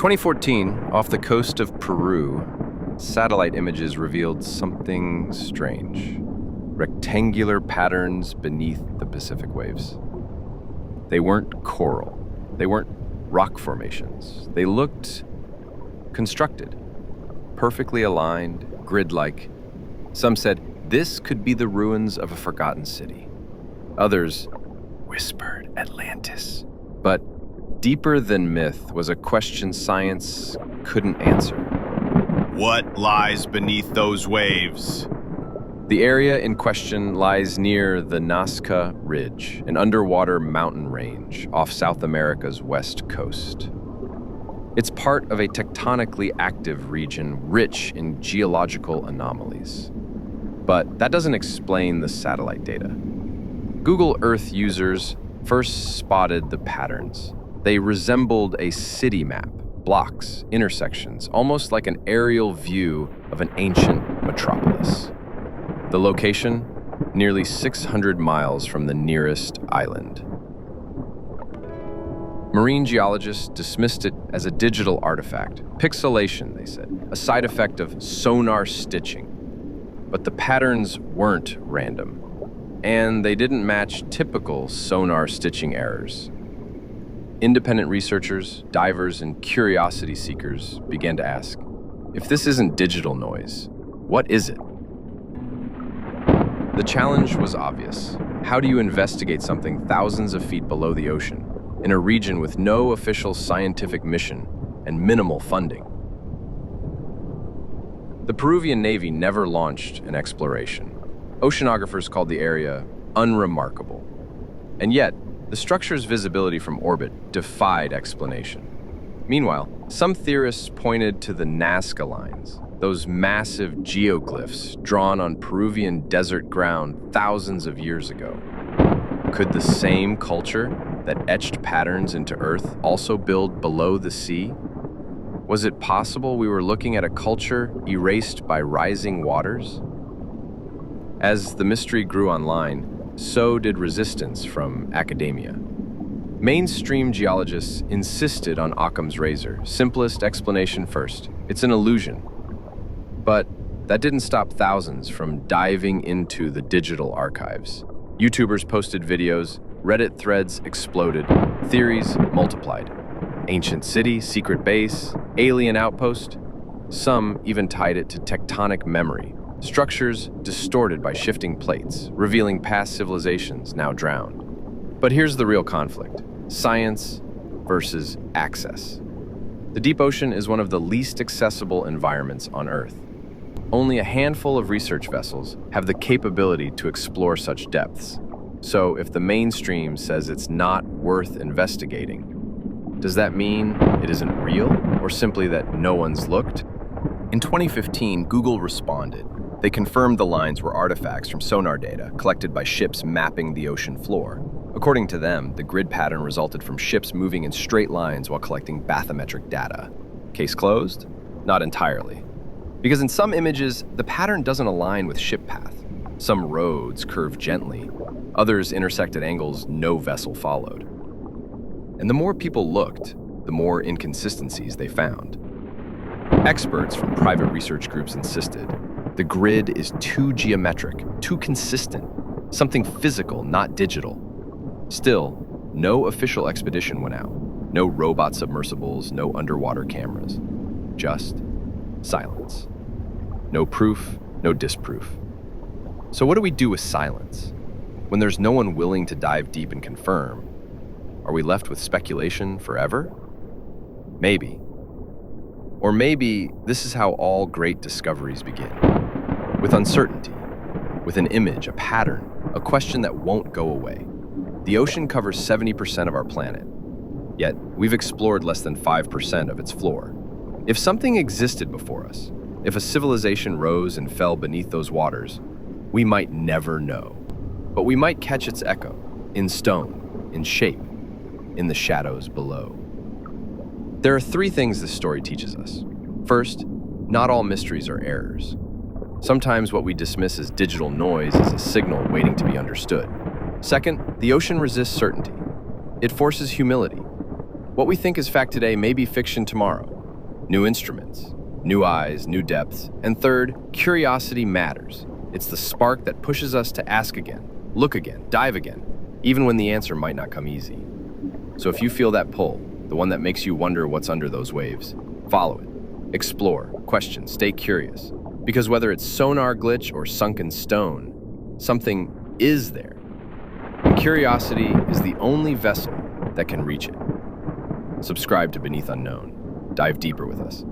2014, off the coast of Peru, satellite images revealed something strange. Rectangular patterns beneath the Pacific waves. They weren't coral. They weren't rock formations. They looked constructed, perfectly aligned, grid-like. Some said this could be the ruins of a forgotten city. Others whispered Atlantis. But deeper than myth was a question science couldn't answer. What lies beneath those waves? The area in question lies near the Nazca Ridge, an underwater mountain range off South America's west coast. It's part of a tectonically active region rich in geological anomalies. But that doesn't explain the satellite data. Google Earth users first spotted the patterns. They resembled a city map, blocks, intersections, almost like an aerial view of an ancient metropolis. The location, nearly 600 miles from the nearest island. Marine geologists dismissed it as a digital artifact. Pixelation, they said, a side effect of sonar stitching. But the patterns weren't random, and they didn't match typical sonar stitching errors. Independent researchers, divers, and curiosity seekers began to ask, if this isn't digital noise, what is it? The challenge was obvious. How do you investigate something thousands of feet below the ocean, in a region with no official scientific mission and minimal funding? The Peruvian Navy never launched an exploration. Oceanographers called the area unremarkable. And yet, the structure's visibility from orbit defied explanation. Meanwhile, some theorists pointed to the Nazca Lines, those massive geoglyphs drawn on Peruvian desert ground thousands of years ago. Could the same culture that etched patterns into Earth also build below the sea? Was it possible we were looking at a culture erased by rising waters? As the mystery grew online, so did resistance from academia. Mainstream geologists insisted on Occam's razor, simplest explanation first. It's an illusion. But that didn't stop thousands from diving into the digital archives. YouTubers posted videos, Reddit threads exploded, theories multiplied. Ancient city, secret base, alien outpost. Some even tied it to tectonic memory, structures distorted by shifting plates, revealing past civilizations now drowned. But here's the real conflict: science versus access. The deep ocean is one of the least accessible environments on Earth. Only a handful of research vessels have the capability to explore such depths. So if the mainstream says it's not worth investigating, does that mean it isn't real, or simply that no one's looked? In 2015, Google responded. They confirmed the lines were artifacts from sonar data collected by ships mapping the ocean floor. According to them, the grid pattern resulted from ships moving in straight lines while collecting bathymetric data. Case closed? Not entirely. Because in some images, the pattern doesn't align with ship path. Some roads curve gently, others intersect at angles no vessel followed. And the more people looked, the more inconsistencies they found. Experts from private research groups insisted the grid is too geometric, too consistent, something physical, not digital. Still, no official expedition went out. No robot submersibles, no underwater cameras. Just silence. No proof, no disproof. So what do we do with silence? When there's no one willing to dive deep and confirm, are we left with speculation forever? Maybe. Or maybe this is how all great discoveries begin. With uncertainty, with an image, a pattern, a question that won't go away. The ocean covers 70% of our planet, yet we've explored less than 5% of its floor. If something existed before us, if a civilization rose and fell beneath those waters, we might never know. But we might catch its echo, in stone, in shape, in the shadows below. There are three things this story teaches us. First, not all mysteries are errors. Sometimes what we dismiss as digital noise is a signal waiting to be understood. Second, the ocean resists certainty. It forces humility. What we think is fact today may be fiction tomorrow. New instruments, new eyes, new depths. And third, curiosity matters. It's the spark that pushes us to ask again, look again, dive again, even when the answer might not come easy. So if you feel that pull, the one that makes you wonder what's under those waves, follow it. Explore, question, stay curious. Because whether it's sonar glitch or sunken stone, something is there. And curiosity is the only vessel that can reach it. Subscribe to Beneath Unknown. Dive deeper with us.